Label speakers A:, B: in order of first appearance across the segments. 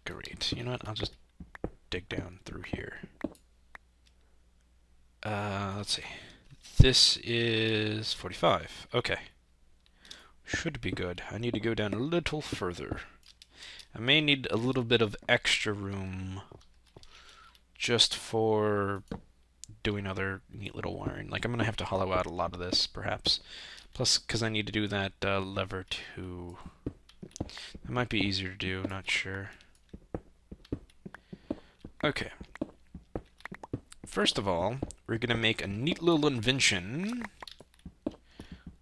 A: Great. You know what? I'll just dig down through here. Let's see. This is 45. Okay. Should be good. I need to go down a little further. I may need a little bit of extra room just for doing other neat little wiring. Like, I'm going to have to hollow out a lot of this, perhaps. Plus, because I need to do that lever too. That might be easier to do, not sure. Okay. First of all, we're going to make a neat little invention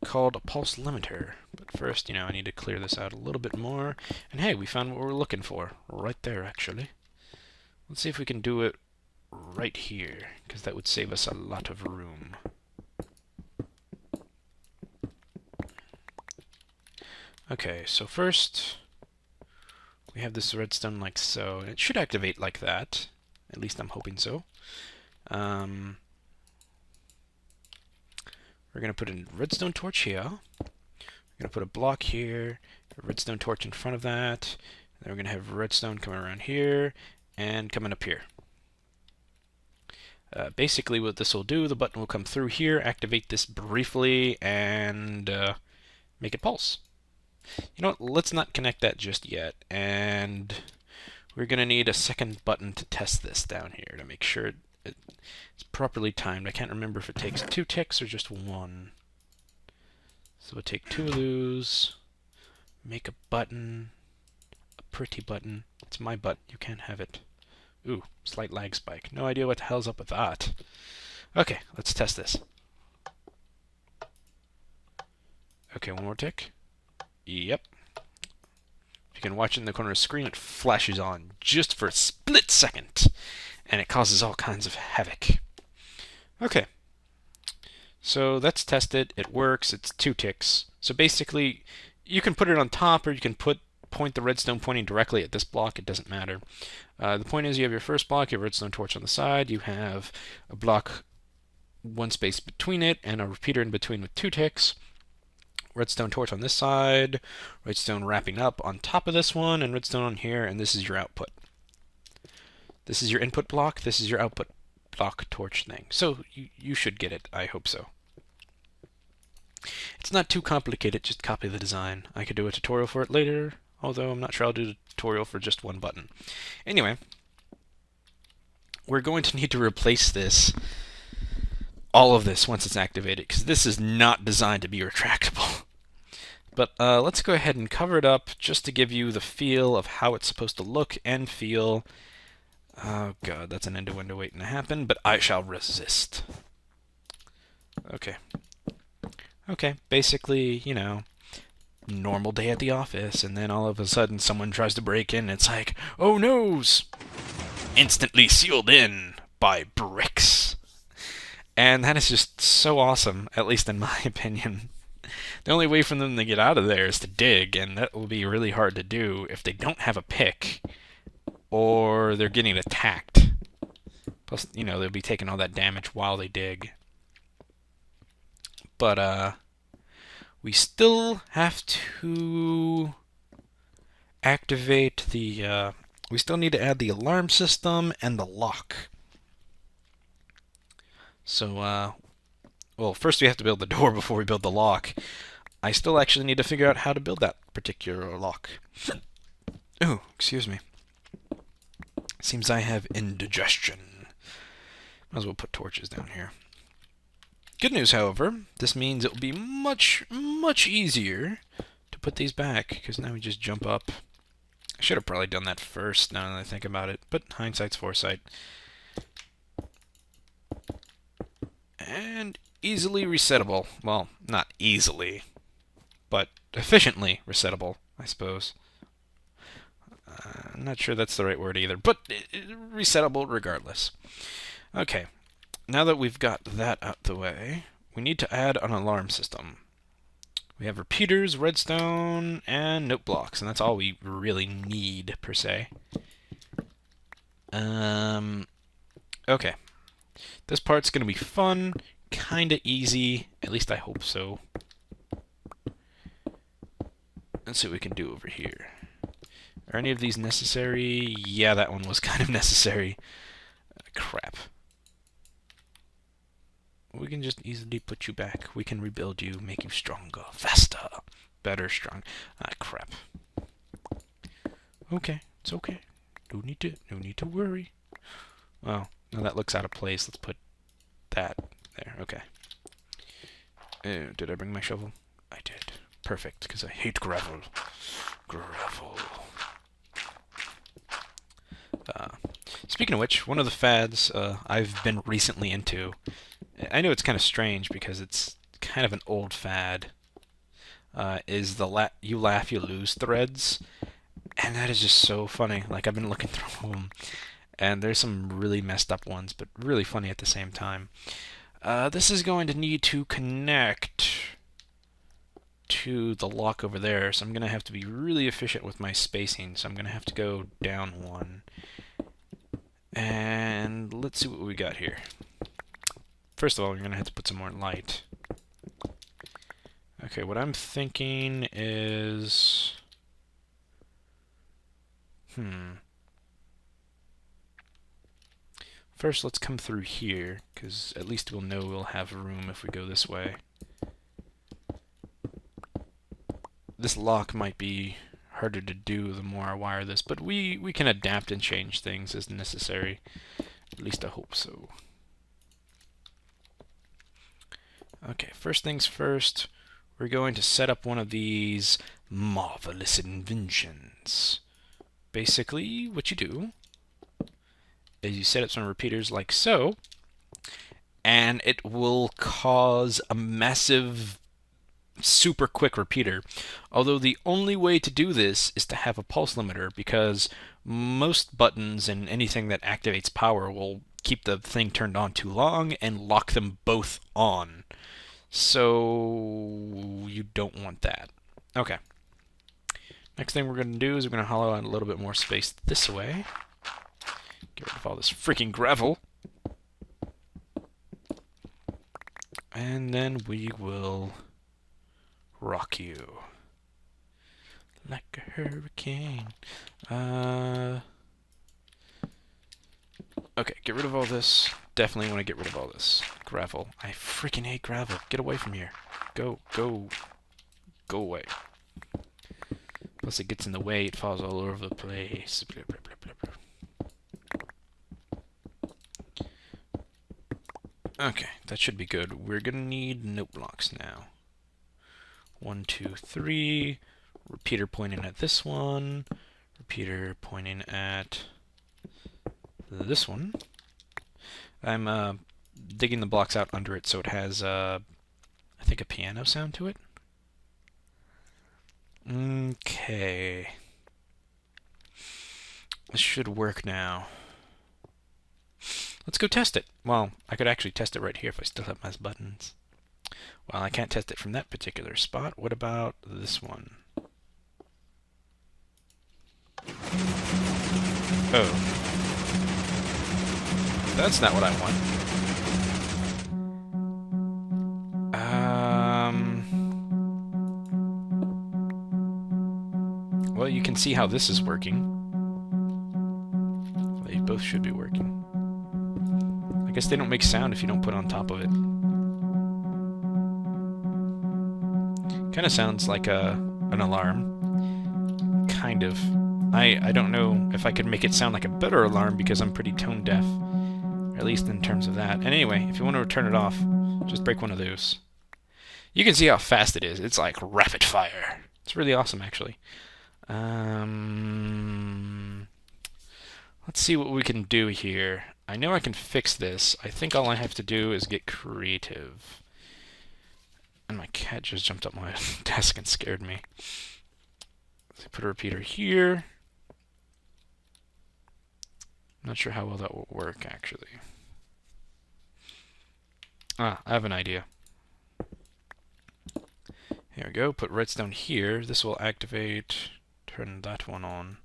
A: called a pulse limiter. But first, I need to clear this out a little bit more. And hey, we found what we're looking for. Right there, actually. Let's see if we can do it right here, because that would save us a lot of room. Okay, so first, we have this redstone like so, and it should activate like that. At least I'm hoping so. We're going to put a redstone torch here. We're going to put a block here, a redstone torch in front of that. Then we're going to have redstone coming around here and coming up here. Basically what this will do, the button will come through here, activate this briefly, and make it pulse. You know what, let's not connect that just yet, and we're going to need a second button to test this down here to make sure it's properly timed. I can't remember if it takes 2 ticks or just 1. So we'll take 2 of those, make a button, a pretty button. It's my button, you can't have it. Ooh, slight lag spike. No idea what the hell's up with that. Okay, let's test this. Okay, one more tick. Yep. If you can watch it in the corner of the screen, it flashes on just for a split second, and it causes all kinds of havoc. Okay. So that's tested. It works. It's 2 ticks. So basically, you can put it on top, or you can point the redstone pointing directly at this block. It doesn't matter. The point is, you have your first block, you have a redstone torch on the side, you have a block 1 space between it, and a repeater in between with 2 ticks. Redstone torch on this side, redstone wrapping up on top of this one, and redstone on here, and this is your output. This is your input block, this is your output block torch thing. So you should get it, I hope so. It's not too complicated, just copy the design. I could do a tutorial for it later, although I'm not sure I'll do a tutorial for just 1 button. Anyway, we're going to need to replace this, all of this, once it's activated, because this is not designed to be retractable. But let's go ahead and cover it up just to give you the feel of how it's supposed to look and feel. Oh god, that's an innuendo waiting to happen, but I shall resist. Okay. Okay, basically, normal day at the office, and then all of a sudden someone tries to break in, and it's like, oh noes! Instantly sealed in by bricks. And that is just so awesome, at least in my opinion. The only way for them to get out of there is to dig, and that will be really hard to do if they don't have a pick, or they're getting attacked. Plus, they'll be taking all that damage while they dig. But, we still have to activate the, we still need to add the alarm system and the lock. So, well, first we have to build the door before we build the lock. I still actually need to figure out how to build that particular lock. Ooh, excuse me. Seems I have indigestion. Might as well put torches down here. Good news, however, this means it will be much, much easier to put these back, because now we just jump up. I should have probably done that first, now that I think about it, but hindsight's foresight. And easily resettable. Well, not easily, but efficiently resettable, I suppose. I'm not sure that's the right word either, but resettable regardless. Okay, now that we've got that out the way, we need to add an alarm system. We have repeaters, redstone, and note blocks, and that's all we really need, per se. Okay. This part's going to be fun, kinda easy, at least I hope so. Let's see what we can do over here. Are any of these necessary? Yeah, that one was kind of necessary. Crap. We can just easily put you back. We can rebuild you, make you stronger, faster, better, strong. Ah, crap. Okay, it's okay. No need to worry. Oh, no, that looks out of place. Let's put that there. Okay. Did I bring my shovel? I did. Perfect, because I hate gravel. Gravel. Speaking of which, one of the fads I've been recently into, I know it's kind of strange because it's kind of an old fad, is the you laugh, you lose threads. And that is just so funny. Like, I've been looking through them, and there's some really messed up ones, but really funny at the same time. This is going to need to connect to the lock over there, so I'm going to have to be really efficient with my spacing, so I'm going to have to go down one. And let's see what we got here. First of all, we're going to have to put some more light. Okay, what I'm thinking is... First, let's come through here, because at least we'll know we'll have room if we go this way. This lock might be harder to do the more I wire this, but we can adapt and change things as necessary. At least I hope so. Okay, first things first, we're going to set up one of these marvelous inventions. Basically, what you do is you set up some repeaters like so, and it will cause a massive, super quick repeater. Although the only way to do this is to have a pulse limiter, because most buttons and anything that activates power will keep the thing turned on too long and lock them both on. So you don't want that. Okay. Next thing we're going to do is we're going to hollow out a little bit more space this way. Get rid of all this freaking gravel. And then we will rock you. Like a hurricane. Okay, get rid of all this. Definitely want to get rid of all this. Gravel. I freaking hate gravel. Get away from here. Go away. Plus it gets in the way, it falls all over the place. Blah, blah, blah, blah, blah. Okay, that should be good. We're gonna need note blocks now. 1, 2, 3. Repeater pointing at this one. Repeater pointing at this one. I'm digging the blocks out under it so it has, I think, a piano sound to it. Okay. This should work now. Let's go test it. Well, I could actually test it right here if I still have my buttons. Well, I can't test it from that particular spot. What about this one? Oh. That's not what I want. Well, you can see how this is working. They both should be working. I guess they don't make sound if you don't put on top of it. Kind of sounds like an alarm. Kind of. I don't know if I could make it sound like a better alarm because I'm pretty tone deaf. Or at least in terms of that. And anyway, if you want to turn it off, just break one of those. You can see how fast it is. It's like rapid fire. It's really awesome, actually. Let's see what we can do here. I know I can fix this. I think all I have to do is get creative. And my cat just jumped up my desk and scared me. So put a repeater here. Not sure how well that will work, actually. Ah, I have an idea. Here we go. Put redstone here. This will activate, turn that one on.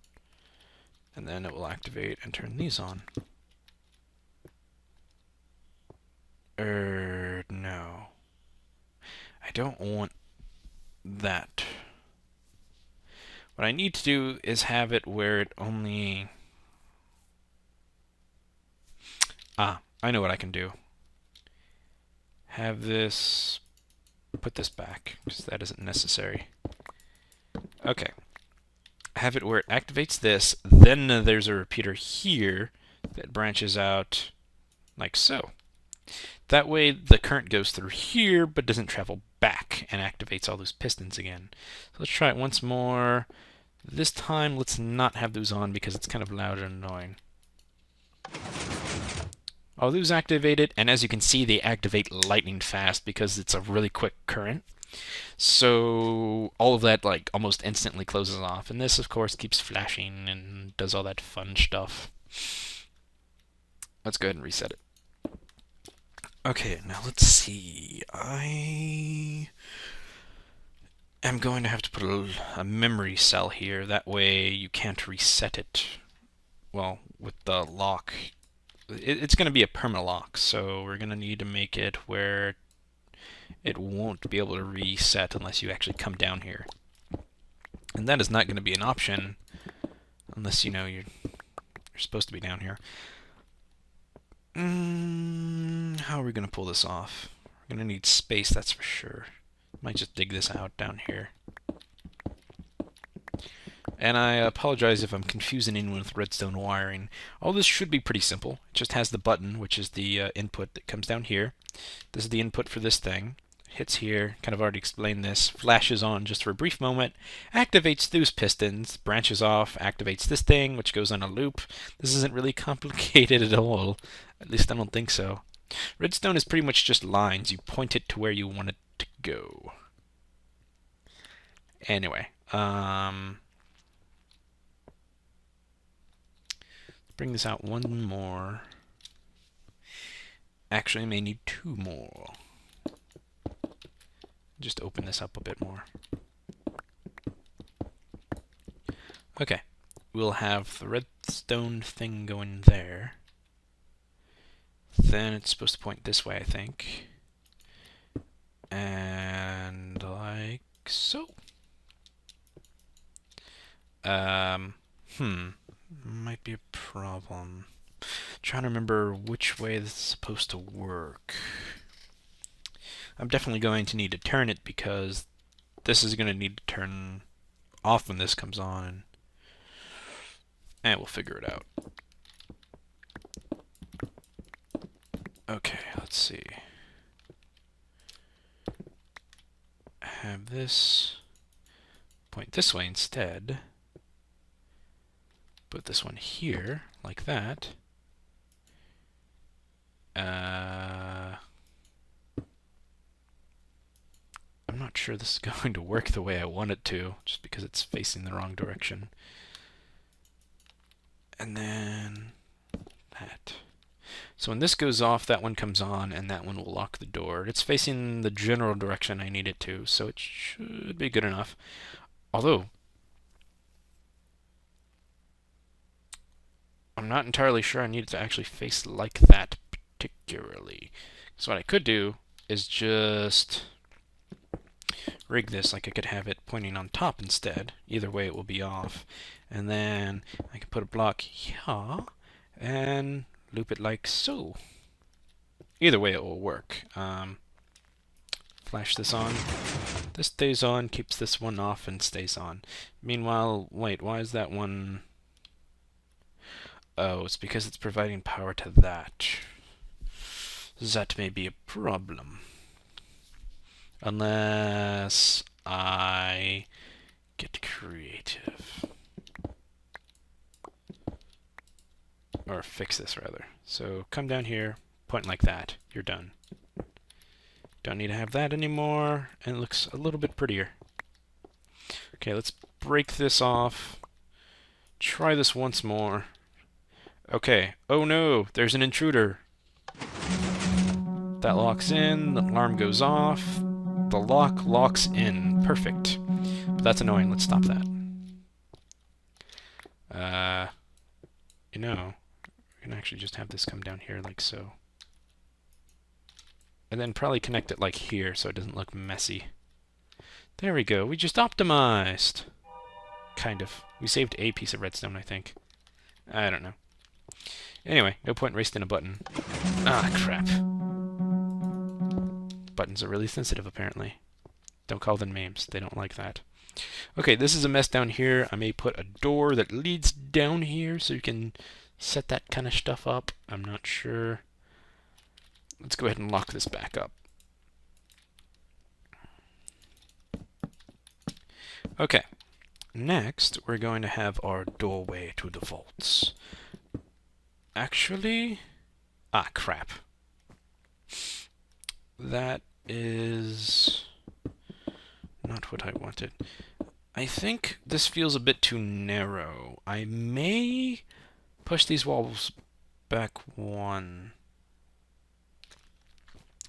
A: And then it will activate and turn these on. No. I don't want that. What I need to do is have it where it only... Ah, I know what I can do. Have this... Put this back, because that isn't necessary. Okay. Have it where it activates this, then there's a repeater here that branches out like so. That way the current goes through here, but doesn't travel back and activates all those pistons again. So let's try it once more. This time, let's not have those on because it's kind of loud and annoying. All those activated, and as you can see, they activate lightning fast because it's a really quick current. So all of that like almost instantly closes off, and this of course keeps flashing and does all that fun stuff. Let's go ahead and reset it. Okay, now let's see. I am going to have to put a memory cell here. That way you can't reset it. Well, with the lock, it's going to be a perma-lock, so we're going to need to make it where it won't be able to reset unless you actually come down here. And that is not going to be an option unless you know you're supposed to be down here. How are we going to pull this off? We're going to need space, that's for sure. Might just dig this out down here. And I apologize if I'm confusing anyone with redstone wiring. All this should be pretty simple. It just has the button, which is the input that comes down here. This is the input for this thing. Hits here, kind of already explained this, flashes on just for a brief moment, activates those pistons, branches off, activates this thing, which goes on a loop. This isn't really complicated at all. At least I don't think so. Redstone is pretty much just lines. You point it to where you want it to go. Anyway, bring this out one more. Actually, I may need two more. Just open this up a bit more. Okay, we'll have the redstone thing going there. Then it's supposed to point this way, I think. And like so. Might be a problem. Trying to remember which way this is supposed to work. I'm definitely going to need to turn it because this is going to need to turn off when this comes on. And we'll figure it out. Okay, let's see. Have this point this way instead. Put this one here, like that. I'm not sure this is going to work the way I want it to, just because it's facing the wrong direction. And then that. So when this goes off, that one comes on, and that one will lock the door. It's facing the general direction I need it to, so it should be good enough. Although, I'm not entirely sure I need it to actually face like that particularly. So what I could do is just rig this like I could have it pointing on top instead. Either way it will be off. And then I can put a block here and loop it like so. Either way it will work. Flash this on. This stays on, keeps this one off, and stays on. Meanwhile, wait, why is that one... Oh, it's because it's providing power to that. That may be a problem. Unless I get creative. Or fix this, rather. So come down here, point like that. You're done. Don't need to have that anymore, and it looks a little bit prettier. Okay, let's break this off. Try this once more. Okay. Oh no, there's an intruder. That locks in, the alarm goes off, the lock locks in. Perfect. But that's annoying, let's stop that. You know, we can actually just have this come down here like so. And then probably connect it like here so it doesn't look messy. There we go, we just optimized. Kind of. We saved a piece of redstone, I think. I don't know. Anyway, no point in wasting a button. Ah, crap. Buttons are really sensitive, apparently. Don't call them names. They don't like that. Okay, this is a mess down here. I may put a door that leads down here so you can set that kind of stuff up. I'm not sure. Let's go ahead and lock this back up. Okay. Next, we're going to have our doorway to the vaults. Actually... Ah, crap. That is not what I wanted. I think this feels a bit too narrow. I may push these walls back one.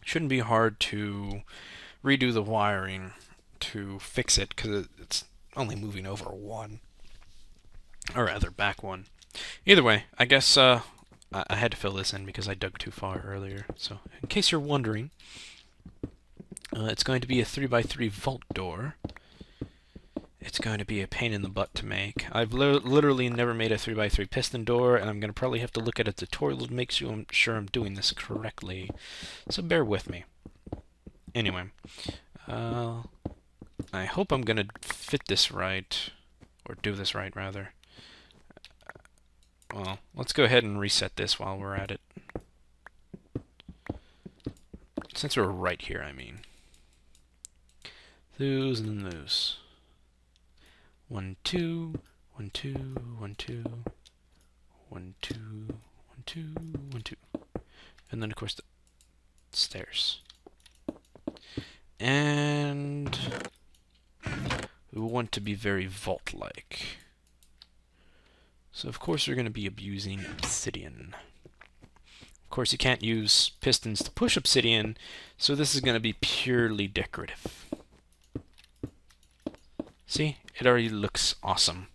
A: Shouldn't be hard to redo the wiring to fix it, because it's only moving over one. Or rather, back one. Either way, I guess I had to fill this in because I dug too far earlier. So, in case you're wondering, it's going to be a 3x3 vault door. It's going to be a pain in the butt to make. I've literally never made a 3x3 piston door, and I'm going to probably have to look at a tutorial to make sure I'm doing this correctly. So bear with me. Anyway, I hope I'm going to fit this right, or do this right, rather. Well, let's go ahead and reset this while we're at it. Since we're right here, I mean. Those and then those. 1, 2, 1, 2, 1, 2, 1, 2, 1, 2, 1, 2. And then, of course, the stairs. And we want to be very vault-like. So, of course, we're going to be abusing obsidian. Of course, you can't use pistons to push obsidian, so this is going to be purely decorative. See? It already looks awesome.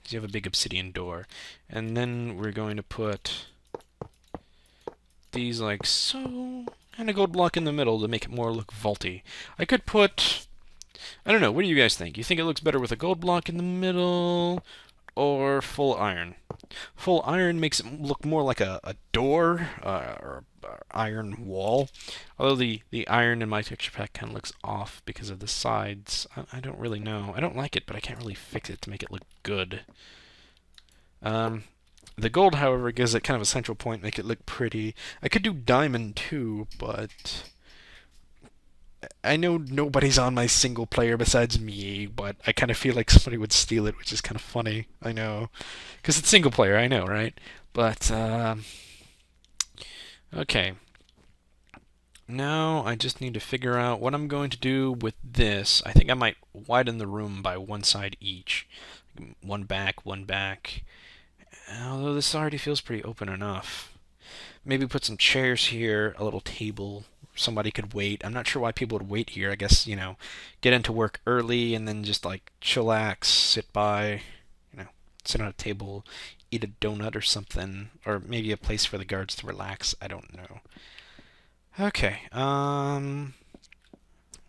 A: You have a big obsidian door. And then we're going to put these like so, and a gold block in the middle to make it more look vaulty. I could put... I don't know, what do you guys think? You think it looks better with a gold block in the middle, or full iron? Full iron makes it look more like a door, or iron wall. Although the iron in my texture pack kind of looks off because of the sides. I don't really know. I don't like it, but I can't really fix it to make it look good. The gold, however, gives it kind of a central point, make it look pretty. I could do diamond too, but I know nobody's on my single player besides me, but I kind of feel like somebody would steal it, which is kind of funny. I know. Because it's single player, I know, right? But, okay. Now I just need to figure out what I'm going to do with this. I think I might widen the room by one side each. One back, one back. Although this already feels pretty open enough. Maybe put some chairs here, a little table. Somebody could wait. I'm not sure why people would wait here. I guess, you know, get into work early and then just like chillax, sit by, you know, sit on a table, eat a donut or something, or maybe a place for the guards to relax. I don't know. Okay, one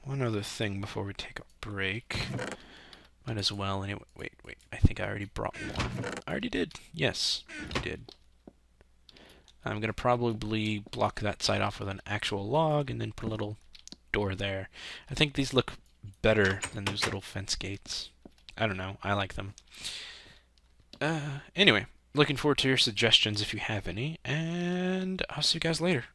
A: other thing before we take a break. Might as well, anyway. Wait, I think I already brought one. I already did. Yes, I did. I'm going to probably block that side off with an actual log and then put a little door there. I think these look better than those little fence gates. I don't know. I like them. Anyway, looking forward to your suggestions if you have any, and I'll see you guys later.